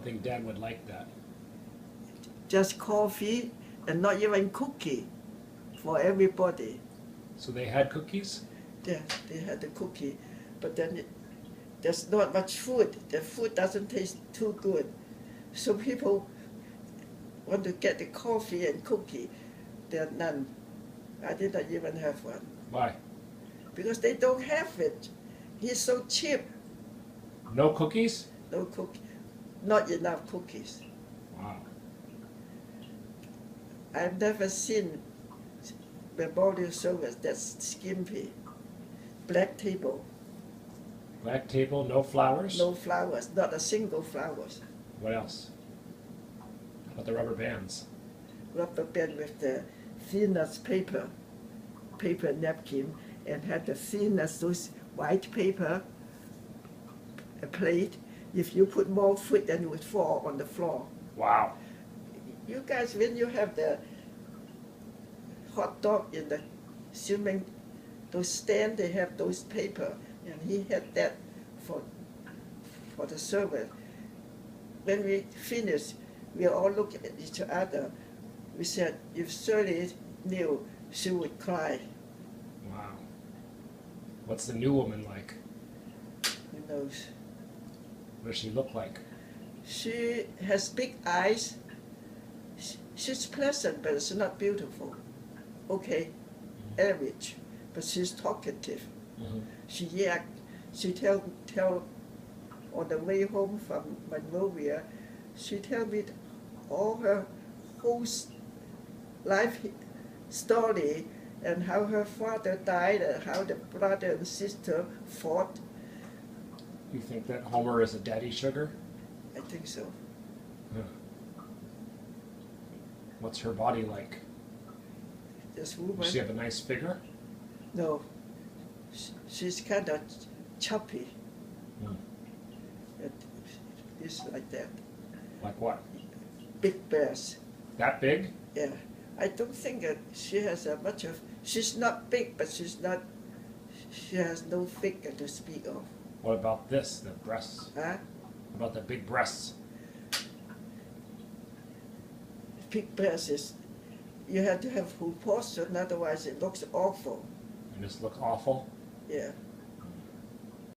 don't think Dad would like that. Just coffee and not even cookie for everybody. So they had cookies? Yeah, they had the cookie, but then there's not much food. The food doesn't taste too good. So people want to get the coffee and cookie. There are none. I did not even have one. Why? Because they don't have it. He's so cheap. No cookies? No cookie, not enough cookies. Wow. I've never seen memorial service that's skimpy. Black table, Black table, no flowers? no flowers, not a single flowers. What else? How about the rubber bands? Rubber band with the thinnest paper napkin, and had the thinnest those white paper, a plate. If you put more food, then it would fall on the floor. Wow. You guys, when you have the hot dog in the swimming, those stand, they have those paper, and he had that for the server. When we finished, we all looked at each other. We said, if Shirley knew, she would cry. Wow. What's the new woman like? Who knows? What does she look like? She has big eyes. She's pleasant, but she's not beautiful. Okay, average, but she's talkative. Mm-hmm. She tell on the way home from Monrovia, she tell me all her whole life story and how her father died and how the brother and sister fought. You think that Homer is a daddy sugar? I think so. Huh. What's her body like? This woman, Does she have a nice figure? no, she's kind of choppy. Hmm. It's like that. Like what? Big breasts. That big? Yeah, I don't think that she has a much of. She's not big, but she's not. She has no figure to speak of. What about this? The breasts? Huh? What about the big breasts? Big breasts is. You have to have full portion, otherwise it looks awful. They just look awful? Yeah.